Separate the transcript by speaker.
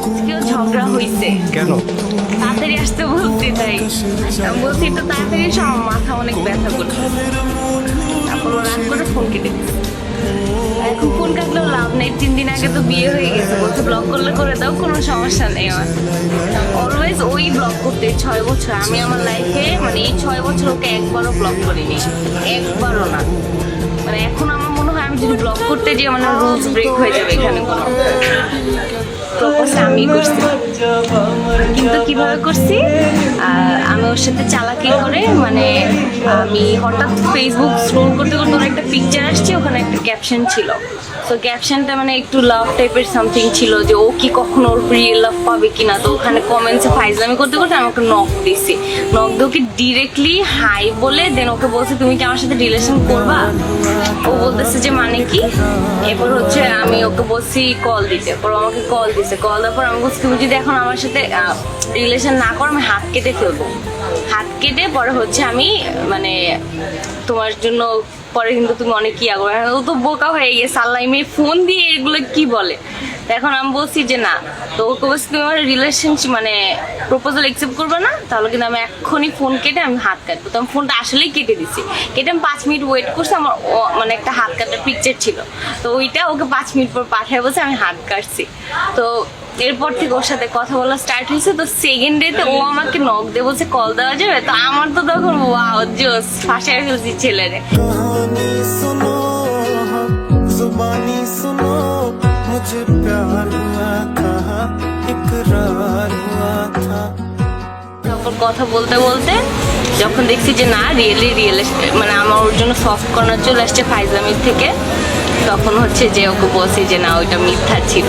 Speaker 1: আজকেও ঝগড়া হয়েছে।
Speaker 2: কেন?
Speaker 1: তাড়াতাড়ি আসতে বলছি, তাই আমি বলছি একটু তাড়াতাড়ি এসো, আমার মাথা অনেক ব্যথা করছে। তারপর ও রাগ করে ফোন কেটে দিচ্ছে। এখন ফোন কাটলেও লাভ নেই, 3 দিন আগে তো বিয়ে হয়ে গেছে, বলছে ব্লক করলে করে দাও, কোনো সমস্যা নেই আমার। অলওয়েজ ওই ব্লক করতে 6 বছর আমি আমার লাইফে, মানে এই 6 বছর ওকে একবারও ব্লক করিনি, একবারও না। মানে এখন আমার মনে হয় আমি যদি ব্লক করতে যাই মানে রুলস ব্রেক হয়ে যাবে এখানে। কোনো প্রপোজটা আমি করছি, কিন্তু কিভাবে করছি, আমি ওর সাথে চালাকি করে, মানে আমি হঠাৎ ফেসবুক স্ক্রোল করতে করতে ওর একটা পিকচার আসছে, ওখানে একটা ক্যাপশন ছিল। তো ক্যাপশনটা মানে একটু লাভ টাইপের সামথিং ছিল, যে ও কি কখনো ওর রিয়েল লাভ পাবে কিনা। তো ওখানে কমেন্টসে ফাইজলামি করতে করতে আমি ওকে নক দিছি। নক দিয়ে ওকে ডিরেক্টলি হাই বলে দেন ওকে বলছে তুমি কি আমার সাথে রিলেশন করবা। ও বলতেছে যে মানে কি। এরপর হচ্ছে আমি ওকে বলছি কল দিতে, পর আমাকে কল দিছে। কল দেওয়ার পর আমি বলছি তুমি যদি এখন আমার সাথে রিলেশন না করো আমি হাত কেটে ফেলবো। হাত কেটে পরে হচ্ছে আমি মানে তোমার জন্য পরে কিন্তু তুমি অনেক ইয়া করবে। ও তো বোকা হয়ে গেছে, আল্লাহ মেয়ে ফোন দিয়ে এগুলো কি বলে। এখন আমি বলছি যে না, তো ওকে বলছি তুমি আমার রিলেশনশিপ মানে প্রপোজাল অ্যাকসেপ্ট করবে না, তাহলে কিন্তু আমি এক্ষুনি ফোন কেটে আমি হাত কাটবো। তো আমি ফোনটা আসলেই কেটে দিছি। কেটে আমি 5 মিনিট ওয়েট করছি, আমার মানে একটা হাত কাটার পিকচার ছিল, তো ওইটা ওকে 5 মিনিট পর পাঠায় বলছে আমি হাত কাটছি। তো এরপর থেকে ওর সাথে কথা বলা স্টার্ট হয়েছে। তো সেকেন্ড ডেতে ও আমাকে নক দিয়ে বলছে কল দেওয়া যাবে। তো আমার তো তখন ওয়াও জোস, ফাঁসায় ফেলছি ছেলেরে।
Speaker 3: जुबानी सुनो मुझे प्यार हुआ था इकरार हुआ था।
Speaker 1: তারপর কথা বলতে বলতে যখন দেখছি যে না রিয়েল মানে আমার ওর জন্য সফট কর্নার চলে আসছে ফাইজলামির থেকে, তখন হচ্ছে যে ওকে বলছি যে না ওইটা মিথ্যা ছিল।